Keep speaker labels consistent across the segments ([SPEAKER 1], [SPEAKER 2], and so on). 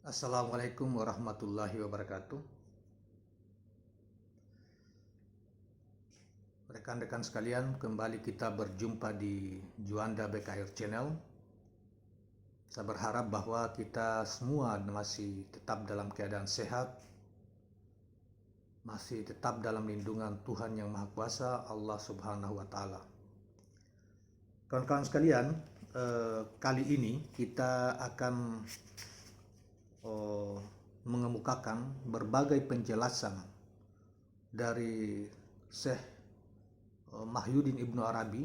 [SPEAKER 1] Assalamualaikum warahmatullahi wabarakatuh. Rekan-rekan sekalian, kembali kita berjumpa di Juanda BKR Channel. Saya berharap bahwa kita semua masih tetap dalam keadaan sehat, masih tetap dalam lindungan Tuhan Yang Maha Kuasa, Allah Subhanahu wa Ta'ala. Kawan-kawan sekalian, kali ini kita akan mengemukakan berbagai penjelasan dari Syekh Mahyudin Ibnu Arabi,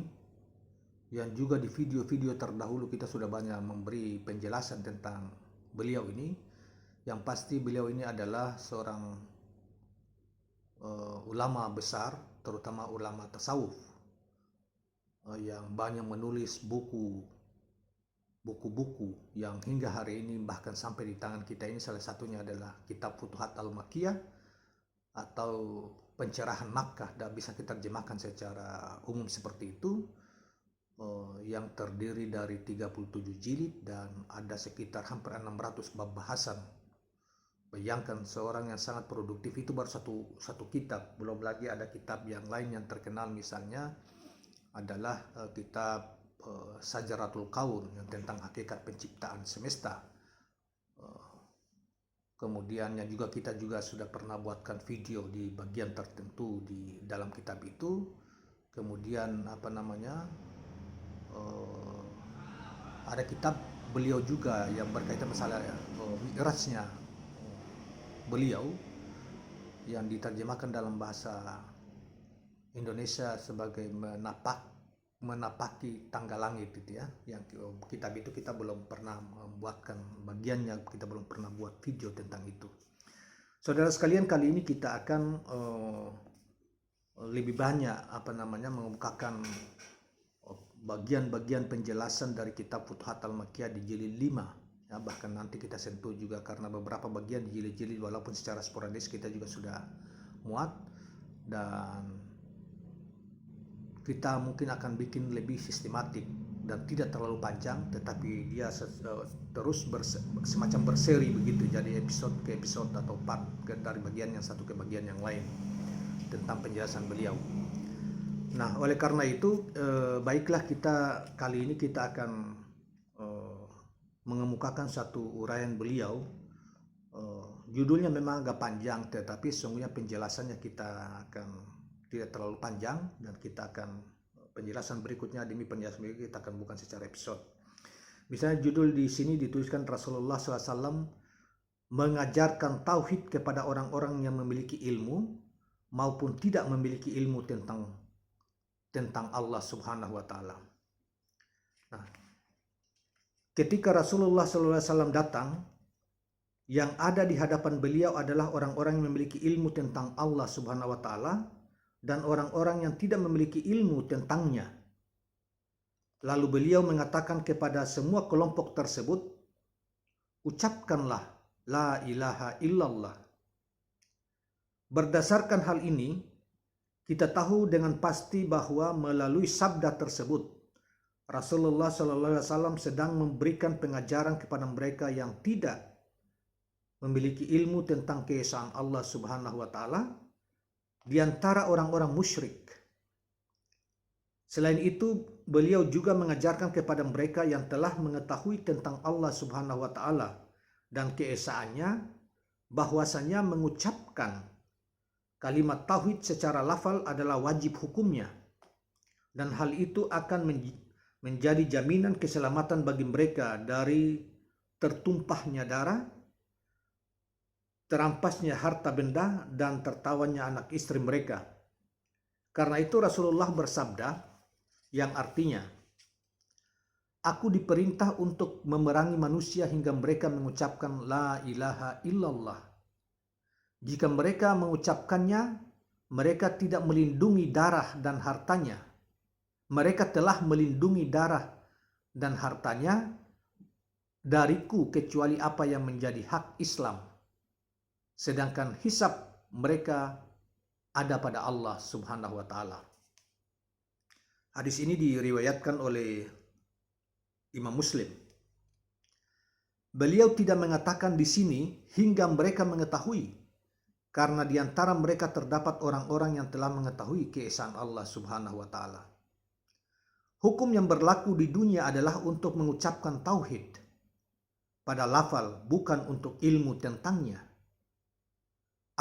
[SPEAKER 1] yang juga di video-video terdahulu kita sudah banyak memberi penjelasan tentang beliau ini. Yang pasti beliau ini adalah seorang ulama besar, terutama ulama tasawuf, yang banyak menulis buku-buku yang hingga hari ini bahkan sampai di tangan kita ini. Salah satunya adalah kitab Futuhat Al-Makkiyah atau Pencerahan Makkah, dan bisa kita terjemahkan secara umum seperti itu, yang terdiri dari 37 jilid dan ada sekitar hampir 600 bab bahasan. Bayangkan, seorang yang sangat produktif itu baru satu kitab. Belum lagi ada kitab yang lain yang terkenal, misalnya adalah kitab Sajaratul Kaun yang tentang hakikat penciptaan semesta. Kemudian yang juga kita juga sudah pernah buatkan video di bagian tertentu di dalam kitab itu. Kemudian ada kitab beliau juga yang berkaitan masalah mi'rajnya beliau, yang diterjemahkan dalam bahasa Indonesia sebagai menapaki tangga langit gitu ya. Yang kitab itu kita belum pernah membuatkan bagiannya, kita belum pernah buat video tentang itu. Saudara sekalian, kali ini kita akan lebih banyak mengemukakan bagian-bagian penjelasan dari kitab Futuhat Al-Makkiyah di jilid 5 ya. Bahkan nanti kita sentuh juga, karena beberapa bagian di jilid-jilid walaupun secara sporadis kita juga sudah muat, dan kita mungkin akan bikin lebih sistematik dan tidak terlalu panjang, tetapi dia terus semacam berseri begitu, jadi episode ke episode atau part dari bagian yang satu ke bagian yang lain tentang penjelasan beliau. Nah, oleh karena itu baiklah, kita kali ini kita akan mengemukakan satu uraian beliau. Judulnya memang agak panjang, tetapi sesungguhnya penjelasannya kita akan tidak terlalu panjang, dan kita akan penjelasan berikutnya demi penjelasan berikutnya kita akan bukan secara episode. Misalnya judul di sini dituliskan Rasulullah SAW mengajarkan tauhid kepada orang-orang yang memiliki ilmu maupun tidak memiliki ilmu tentang Allah Subhanahu wa Ta'ala. Nah, ketika Rasulullah SAW datang, yang ada di hadapan beliau adalah orang-orang yang memiliki ilmu tentang Allah Subhanahu wa Ta'ala dan orang-orang yang tidak memiliki ilmu tentangnya. Lalu beliau mengatakan kepada semua kelompok tersebut, ucapkanlah la ilaha illallah. Berdasarkan hal ini, kita tahu dengan pasti bahwa melalui sabda tersebut, Rasulullah SAW sedang memberikan pengajaran kepada mereka yang tidak memiliki ilmu tentang keesaan Allah Subhanahu wa Ta'ala di antara orang-orang musyrik. Selain itu, beliau juga mengajarkan kepada mereka yang telah mengetahui tentang Allah Subhanahu wa Ta'ala dan keesaannya, bahwasanya mengucapkan kalimat tauhid secara lafal adalah wajib hukumnya, dan hal itu akan menjadi jaminan keselamatan bagi mereka dari tertumpahnya darah, terampasnya harta benda, dan tertawanya anak istri mereka. Karena itu Rasulullah bersabda, yang artinya, aku diperintah untuk memerangi manusia hingga mereka mengucapkan la ilaha illallah. Jika mereka mengucapkannya, mereka tidak melindungi darah dan hartanya. Mereka telah melindungi darah dan hartanya dariku kecuali apa yang menjadi hak Islam. Sedangkan hisab mereka ada pada Allah Subhanahu wa Ta'ala. Hadis ini diriwayatkan oleh Imam Muslim. Beliau tidak mengatakan di sini hingga mereka mengetahui, karena di antara mereka terdapat orang-orang yang telah mengetahui keesaan Allah Subhanahu wa taala. Hukum yang berlaku di dunia adalah untuk mengucapkan tauhid pada lafal, bukan untuk ilmu tentangnya.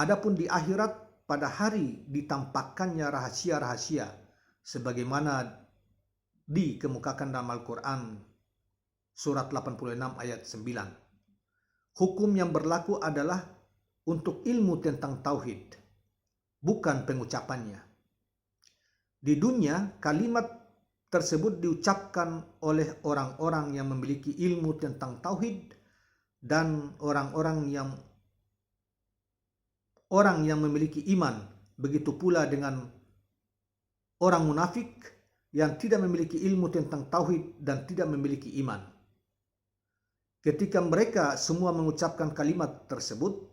[SPEAKER 1] Adapun di akhirat, pada hari ditampakkannya rahasia-rahasia sebagaimana dikemukakan dalam Al-Quran surat 86 ayat 9. Hukum yang berlaku adalah untuk ilmu tentang tauhid, bukan pengucapannya. Di dunia, kalimat tersebut diucapkan oleh orang-orang yang memiliki ilmu tentang tauhid dan orang yang memiliki iman. Begitu pula dengan orang munafik yang tidak memiliki ilmu tentang tauhid dan tidak memiliki iman. Ketika mereka semua mengucapkan kalimat tersebut,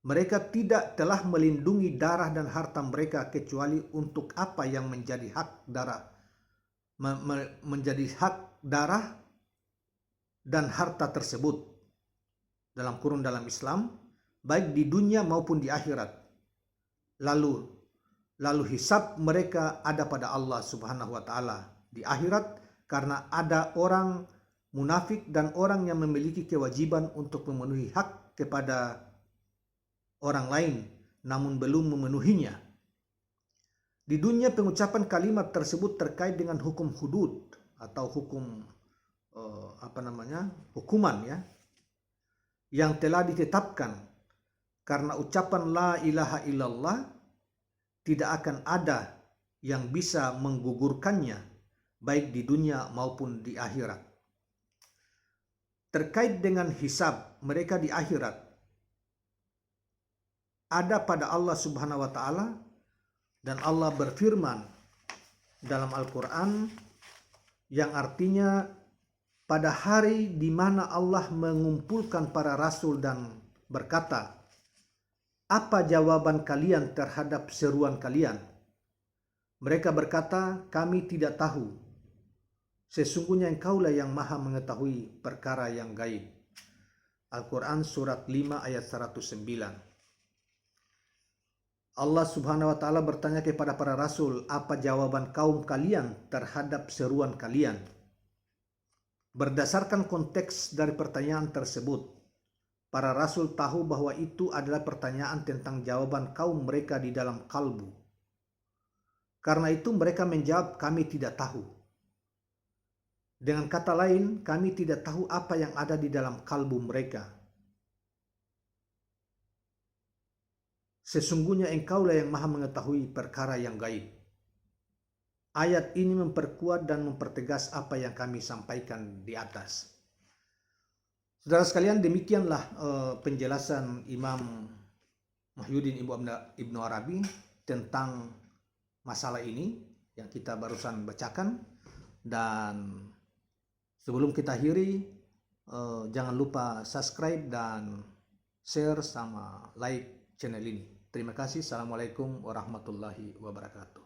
[SPEAKER 1] mereka tidak telah melindungi darah dan harta mereka kecuali untuk apa yang menjadi hak darah dan harta tersebut dalam Islam, baik di dunia maupun di akhirat. Lalu hisab mereka ada pada Allah Subhanahu wa taala di akhirat, karena ada orang munafik dan orang yang memiliki kewajiban untuk memenuhi hak kepada orang lain namun belum memenuhinya. Di dunia, pengucapan kalimat tersebut terkait dengan hukum hudud atau hukuman ya, yang telah ditetapkan. Karena ucapan la ilaha illallah tidak akan ada yang bisa menggugurkannya baik di dunia maupun di akhirat. Terkait dengan hisab mereka di akhirat, ada pada Allah Subhanahu wa taala, dan Allah berfirman dalam Al-Quran yang artinya pada hari di mana Allah mengumpulkan para rasul dan berkata, "Apa jawaban kalian terhadap seruan kalian?" Mereka berkata, "Kami tidak tahu. Sesungguhnya Engkaulah yang Maha mengetahui perkara yang gaib." Al-Quran surat 5 ayat 109. Allah Subhanahu wa taala bertanya kepada para rasul, "Apa jawaban kaum kalian terhadap seruan kalian?" Berdasarkan konteks dari pertanyaan tersebut, para rasul tahu bahwa itu adalah pertanyaan tentang jawaban kaum mereka di dalam kalbu. Karena itu mereka menjawab, "Kami tidak tahu." Dengan kata lain, kami tidak tahu apa yang ada di dalam kalbu mereka. Sesungguhnya Engkaulah yang Maha mengetahui perkara yang gaib. Ayat ini memperkuat dan mempertegas apa yang kami sampaikan di atas. Saudara sekalian, demikianlah penjelasan Imam Muhyiddin Ibnu Arabi tentang masalah ini yang kita barusan bacakan. Dan sebelum kita akhiri, jangan lupa subscribe dan share sama like channel ini. Terima kasih. Assalamualaikum warahmatullahi wabarakatuh.